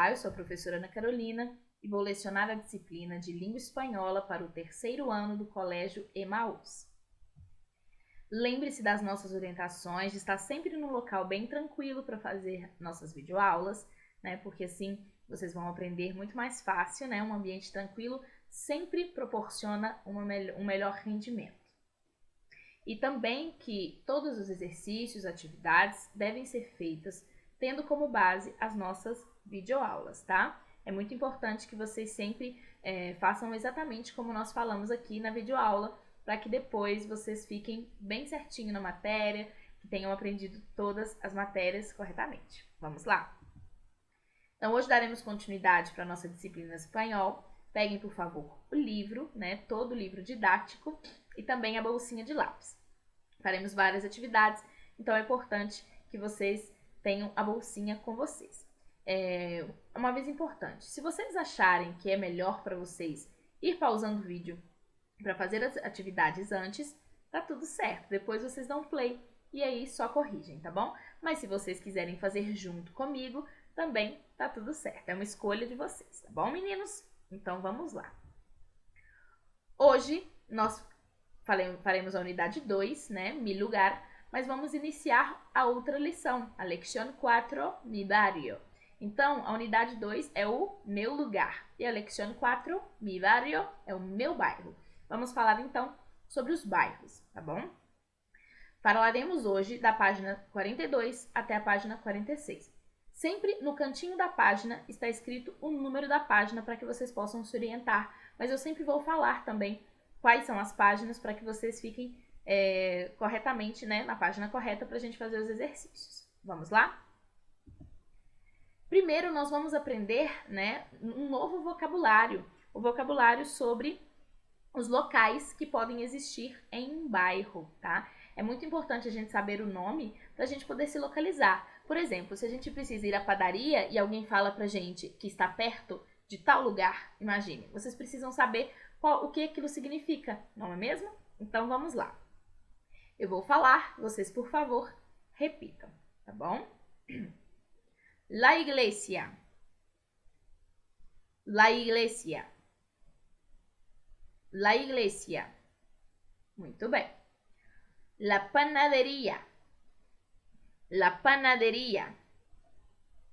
Olá, eu sou a professora Ana Carolina e vou lecionar a disciplina de Língua Espanhola para o terceiro ano do Colégio Emaús. Lembre-se das nossas orientações, de estar sempre num local bem tranquilo para fazer nossas videoaulas, né? Porque assim vocês vão aprender muito mais fácil, né? Um ambiente tranquilo sempre proporciona um melhor rendimento. E também que todos os exercícios, atividades devem ser feitas tendo como base as nossas videoaulas, tá? É muito importante que vocês sempre façam exatamente como nós falamos aqui na videoaula, para que depois vocês fiquem bem certinho na matéria, que tenham aprendido todas as matérias corretamente. Vamos lá? Então, hoje daremos continuidade para a nossa disciplina espanhol. Peguem, por favor, o livro, né? Todo o livro didático e também a bolsinha de lápis. Faremos várias atividades, então é importante que vocês tenham a bolsinha com vocês. Uma vez importante, se vocês acharem que é melhor para vocês ir pausando o vídeo para fazer as atividades antes, tá tudo certo. Depois vocês dão play e aí só corrigem, tá bom? Mas se vocês quiserem fazer junto comigo, também tá tudo certo. É uma escolha de vocês, tá bom, meninos? Então vamos lá. Hoje nós faremos a unidade 2, né? Mi lugar, mas vamos iniciar a outra lição, a lección 4, mi barrio. Então, a unidade 2 é o meu lugar e a lección 4, mi barrio, é o meu bairro. Vamos falar então sobre os bairros, tá bom? Falaremos hoje da página 42 até a página 46. Sempre no cantinho da página está escrito o número da página para que vocês possam se orientar, mas eu sempre vou falar também quais são as páginas para que vocês fiquem corretamente, né, na página correta para a gente fazer os exercícios. Vamos lá? Primeiro, nós vamos aprender, né, um novo vocabulário, o vocabulário sobre os locais que podem existir em um bairro, tá? É muito importante a gente saber o nome para a gente poder se localizar. Por exemplo, se a gente precisa ir à padaria e alguém fala pra gente que está perto de tal lugar, imagine, vocês precisam saber o que aquilo significa, não é mesmo? Então vamos lá. Eu vou falar, vocês por favor repitam, tá bom? La iglesia. La iglesia. La iglesia. Muito bem. La panadería. La panadería.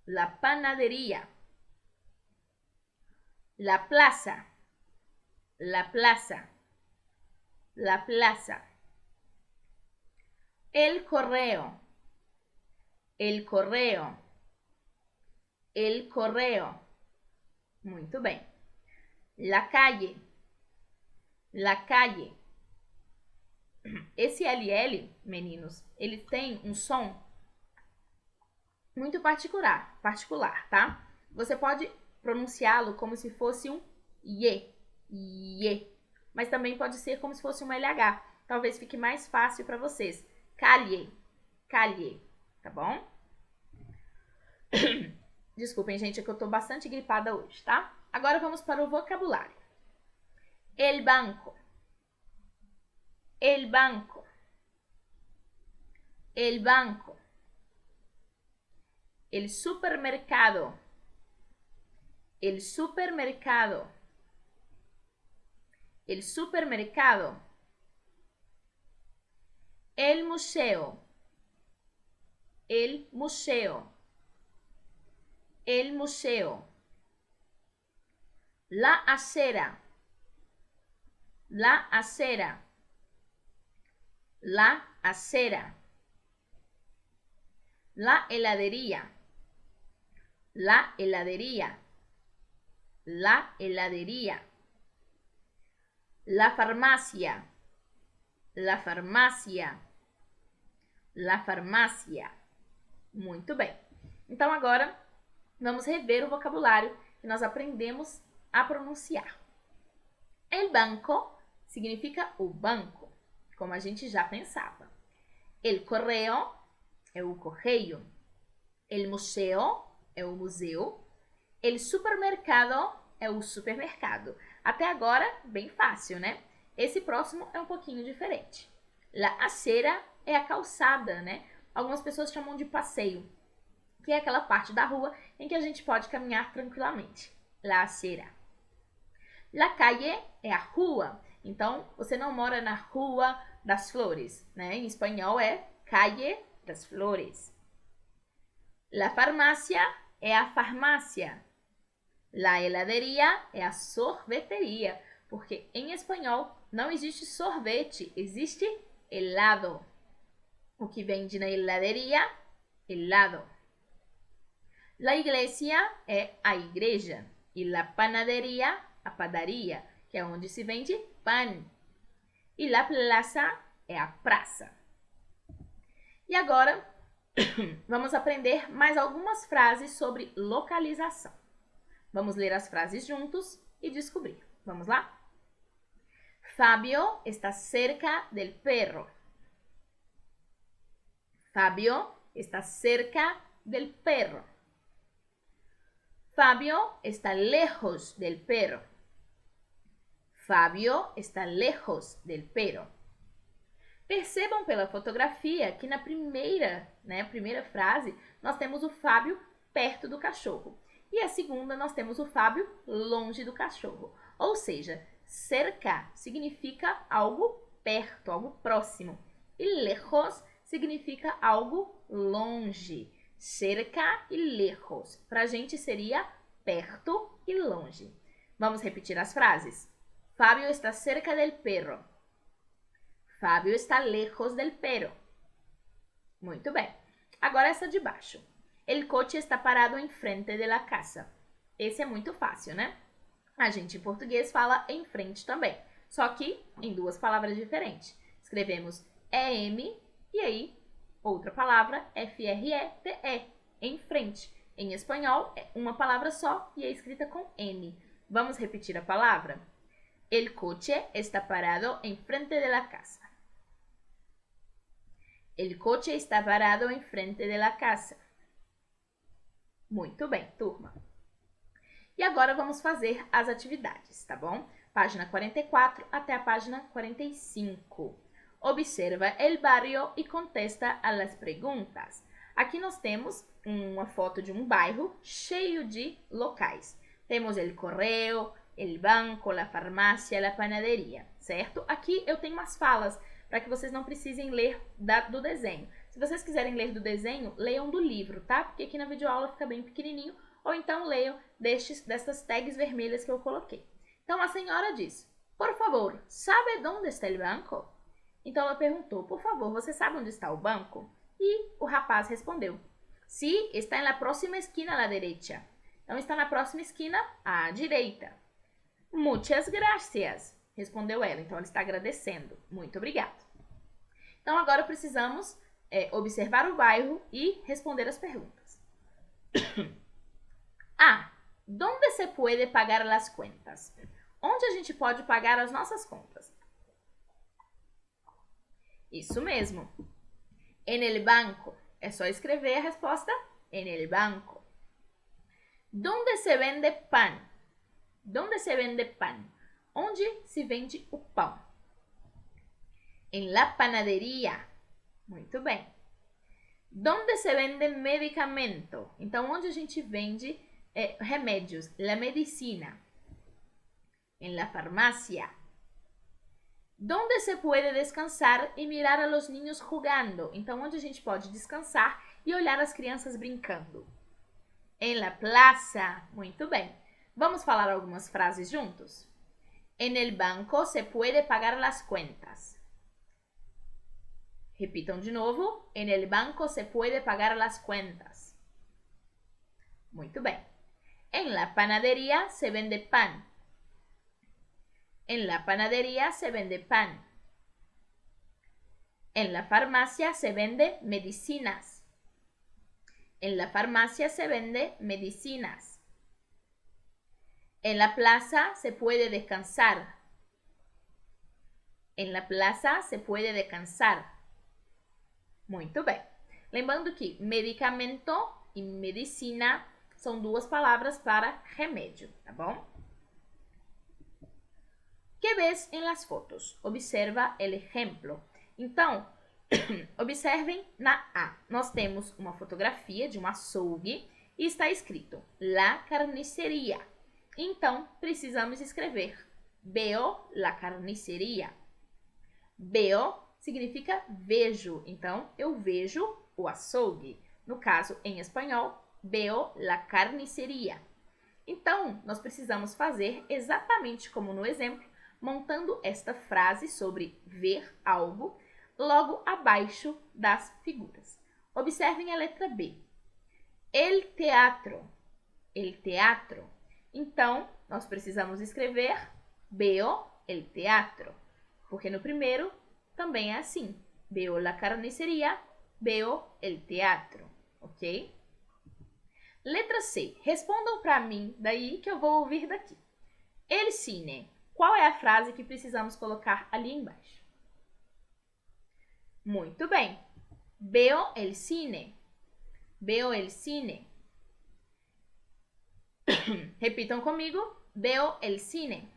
La panadería. La plaza. La plaza. La plaza. El correo. El correo. El correo. Muito bem. La calle. La calle. Esse LL, meninos, ele tem um som muito particular, tá? Você pode pronunciá-lo como se fosse um ye, ye, mas também pode ser como se fosse um LH. Talvez fique mais fácil para vocês. Calle, calle, tá bom? Desculpem, gente, é que eu tô bastante gripada hoje, tá? Agora vamos para o vocabulário. El banco. El banco. El banco. El supermercado. El supermercado. El supermercado. El museo. El museo. El museo. La acera. La acera. La acera. La heladería. La heladería. La heladería. La farmacia. La farmácia. La farmácia. Muito bem. Então, agora, vamos rever o vocabulário que nós aprendemos a pronunciar. El banco significa o banco, como a gente já pensava. El correo é o correio. El museo é o museu. El supermercado é o supermercado. Até agora, bem fácil, né? Esse próximo é um pouquinho diferente. La acera é a calçada, né? Algumas pessoas chamam de passeio, que é aquela parte da rua em que a gente pode caminhar tranquilamente. La acera. La calle é a rua. Então, você não mora na Rua das Flores, né? Em espanhol é Calle das Flores. La farmácia é a farmácia. La heladeria é a sorveteria, porque em espanhol não existe sorvete, existe helado. O que vende na heladeria, helado. La iglesia é a igreja e la panaderia, a padaria, que é onde se vende pão. E la plaza é a praça. E agora, vamos aprender mais algumas frases sobre localização. Vamos ler as frases juntos e descobrir. Vamos lá? Fabio está cerca del perro. Fabio está cerca del perro. Fabio está lejos del perro. Fabio está lejos del perro. Percebam pela fotografia que na primeira frase, nós temos o Fábio perto do cachorro. E a segunda, nós temos o Fábio longe do cachorro. Ou seja, cerca significa algo perto, algo próximo. E lejos significa algo longe. Cerca e lejos. Para a gente seria perto e longe. Vamos repetir as frases. Fábio está cerca del perro. Fábio está lejos del perro. Muito bem. Agora essa de baixo. El coche está parado em frente de la casa. Esse é muito fácil, né? A gente em português fala em frente também. Só que em duas palavras diferentes. Escrevemos EM e aí outra palavra FRETE. Em frente. Em espanhol é uma palavra só e é escrita com N. Vamos repetir a palavra? El coche está parado en frente de la casa. El coche está parado en frente de la casa. Muito bem, turma. E agora vamos fazer as atividades, tá bom? Página 44 até a página 45. Observa el barrio e contesta a las preguntas. Aqui nós temos uma foto de um bairro cheio de locais. Temos el correo, el banco, la farmácia, la panaderia, certo? Aqui eu tenho umas falas para que vocês não precisem ler do desenho. Se vocês quiserem ler do desenho, leiam do livro, tá? Porque aqui na videoaula fica bem pequenininho, ou então leiam dessas tags vermelhas que eu coloquei. Então a senhora diz, por favor, sabe onde está o banco? Então ela perguntou, por favor, você sabe onde está o banco? E o rapaz respondeu, sí, está na próxima esquina à direita. Então está na próxima esquina à direita. Muchas gracias, respondeu ela. Então ela está agradecendo. Muito obrigado. Então agora precisamos observar o bairro e responder as perguntas. ¿Dónde se puede pagar las cuentas? Onde a gente pode pagar as nossas contas? Isso mesmo. En el banco. É só escrever a resposta en el banco. ¿Dónde se vende pan? ¿Dónde se vende pan? Onde se vende o pão? En la panadería. Muito bem. ¿Dónde se vende medicamento? Então, onde a gente vende remédios? La medicina. En la farmacia. ¿Dónde se puede descansar e mirar a los niños jugando? Então, onde a gente pode descansar e olhar as crianças brincando? En la plaza. Muito bem. Vamos falar algumas frases juntos? En el banco se puede pagar las cuentas. Repitam de novo. En el banco se puede pagar las cuentas. Muito bem. En la panadería se vende pan. En la panadería se vende pan. En la farmacia se vende medicinas. En la farmacia se vende medicinas. En la plaza se puede descansar. En la plaza se puede descansar. Muito bem. Lembrando que medicamento e medicina são duas palavras para remédio, tá bom? ¿Qué ves en las fotos? Observa el ejemplo. Então, Observem na A. Nós temos uma fotografia de um açougue e está escrito La Carnicería. Então, precisamos escrever Veo la carnicería. Veo significa vejo. Então, eu vejo o açougue. No caso, em espanhol, veo la carnicería. Então, nós precisamos fazer exatamente como no exemplo, montando esta frase sobre ver algo logo abaixo das figuras. Observem a letra B. El teatro. El teatro. Então, nós precisamos escrever veo el teatro. Porque no primeiro também é assim. Veo la carnicería, veo el teatro. Ok? Letra C. Respondam para mim daí que eu vou ouvir daqui. El cine. Qual é a frase que precisamos colocar ali embaixo? Muito bem. Veo el cine. Veo el cine. Repitam comigo. Veo el cine.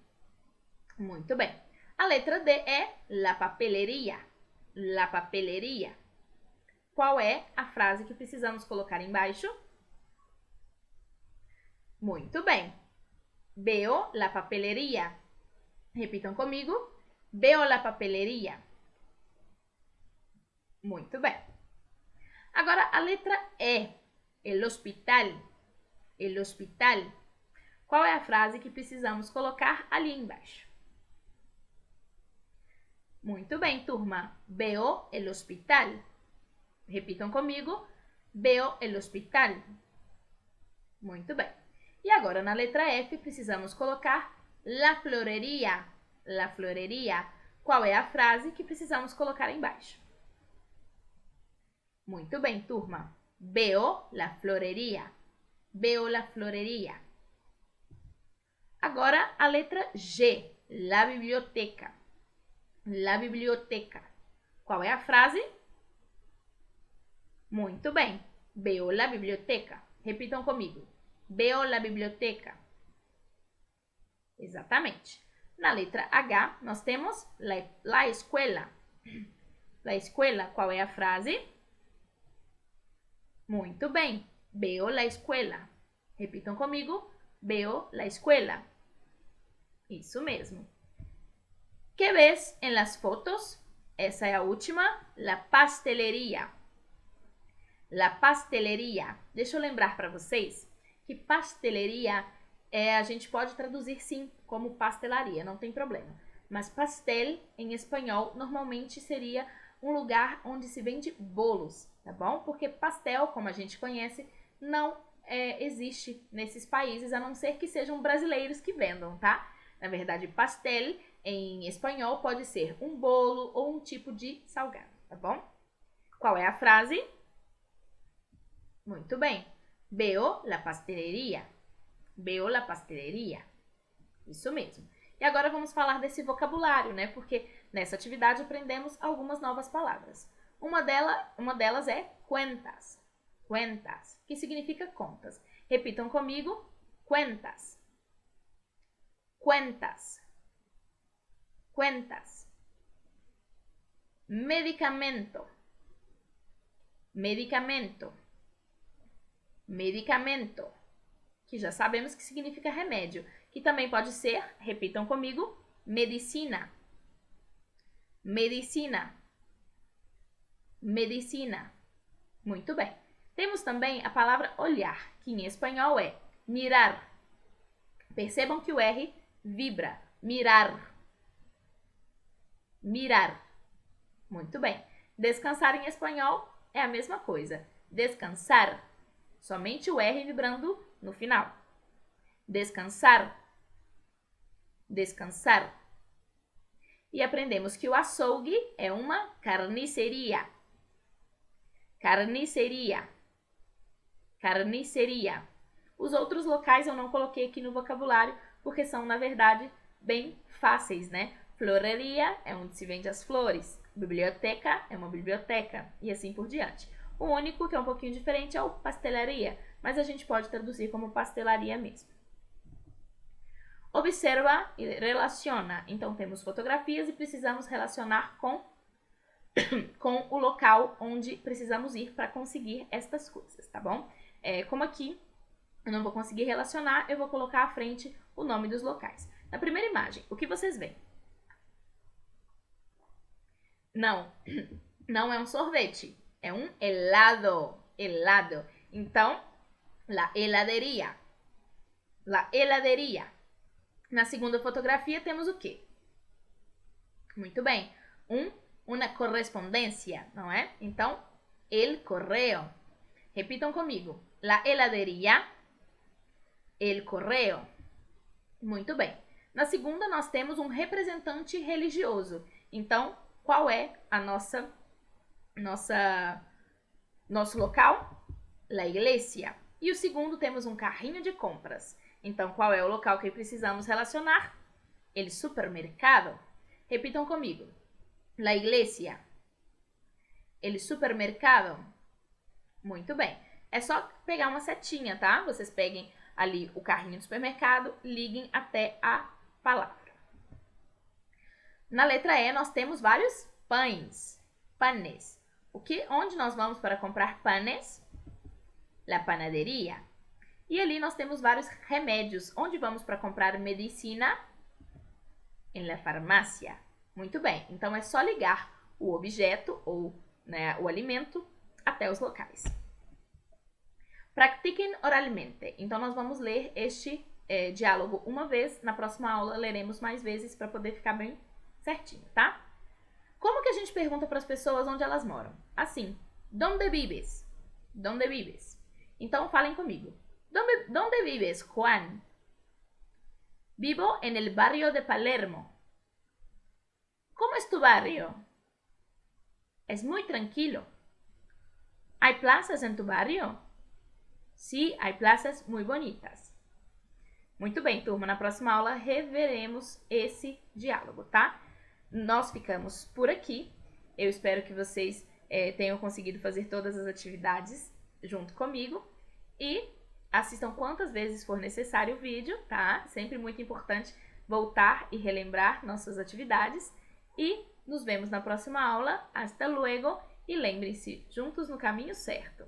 Muito bem. A letra D é la papelería. La papelería. Qual é a frase que precisamos colocar embaixo? Muito bem. Veo la papelería. Repitam comigo. Veo la papelería. Muito bem. Agora a letra E. El hospital. El hospital. Qual é a frase que precisamos colocar ali embaixo? Muito bem, turma. Veo el hospital. Repitam comigo. Veo el hospital. Muito bem. E agora na letra F precisamos colocar la florería. La florería. Qual é a frase que precisamos colocar embaixo? Muito bem, turma. Veo la florería. Veo la florería. Agora a letra G. La biblioteca. La biblioteca. Qual é a frase? Muito bem. Veo la biblioteca. Repitam comigo. Veo la biblioteca. Exatamente. Na letra H, nós temos la escuela. La escuela. Qual é a frase? Muito bem. Veo la escuela. Repitam comigo. Veo la escuela. Isso mesmo. ¿Qué ves en las fotos? Essa é a última. La pastelería. La pastelería. Deixa eu lembrar para vocês que pastelería a gente pode traduzir sim como pastelaria, não tem problema. Mas pastel em espanhol normalmente seria um lugar onde se vende bolos, tá bom? Porque pastel, como a gente conhece, não existe nesses países, a não ser que sejam brasileiros que vendam, tá? Na verdade, pastel em espanhol pode ser um bolo ou um tipo de salgado, tá bom? Qual é a frase? Muito bem. Veo la pastelería. Veo la pastelería. Isso mesmo. E agora vamos falar desse vocabulário, né? Porque nessa atividade aprendemos algumas novas palavras. Uma delas é cuentas. Cuentas, que significa contas. Repitam comigo. Cuentas. Cuentas. Cuentas. Medicamento. Medicamento. Medicamento. Que já sabemos que significa remédio. Que também pode ser, repitam comigo, medicina. Medicina. Medicina. Muito bem. Temos também a palavra olhar, que em espanhol é mirar. Percebam que o R vibra. Mirar. Mirar. Muito bem. Descansar em espanhol é a mesma coisa. Descansar. Somente o R vibrando no final. Descansar. Descansar. E aprendemos que o açougue é uma carniceria. Carniceria. Carniceria. Os outros locais eu não coloquei aqui no vocabulário porque são, na verdade, bem fáceis, né? Floreria é onde se vende as flores. Biblioteca é uma biblioteca e assim por diante. O único que é um pouquinho diferente é o pastelaria, mas a gente pode traduzir como pastelaria mesmo. Observa e relaciona. Então, temos fotografias e precisamos relacionar com com o local onde precisamos ir para conseguir estas coisas, tá bom? Como aqui eu não vou conseguir relacionar, eu vou colocar à frente o nome dos locais. Na primeira imagem, o que vocês veem? Não, não é um sorvete, é um helado, helado. Então, la heladeria, la heladeria. Na segunda fotografia temos o quê? Muito bem, uma correspondência, não é? Então, el correo. Repitam comigo, la heladeria, el correo. Muito bem. Na segunda, nós temos um representante religioso. Então, qual é a nosso local? La iglesia. E o segundo, temos um carrinho de compras. Então, qual é o local que precisamos relacionar? El supermercado. Repitam comigo. La iglesia. El supermercado. Muito bem. É só pegar uma setinha, tá? Vocês peguem ali o carrinho do supermercado, liguem até a palavra. Na letra E, nós temos vários pães. Panes. Onde nós vamos para comprar panes? La panadería. E ali nós temos vários remédios. Onde vamos para comprar medicina? En la farmácia. Muito bem. Então, é só ligar o objeto ou o alimento até os locais. Pratiquem oralmente. Então, nós vamos ler este diálogo uma vez. Na próxima aula, leremos mais vezes para poder ficar bem certinho, tá? Como que a gente pergunta para as pessoas onde elas moram? Assim, ¿dónde vives? ¿Dónde vives? Então, falem comigo. ¿Dónde vives, Juan? Vivo en el barrio de Palermo. ¿Cómo es tu barrio? Es muy tranquilo. ¿Hay plazas en tu barrio? Sí, hay plazas muy bonitas. Muito bem, turma. Na próxima aula, reveremos esse diálogo, tá? Nós ficamos por aqui. Eu espero que vocês tenham conseguido fazer todas as atividades junto comigo. E assistam quantas vezes for necessário o vídeo, tá? Sempre muito importante voltar e relembrar nossas atividades. E nos vemos na próxima aula. Hasta luego. E lembrem-se, juntos no caminho certo.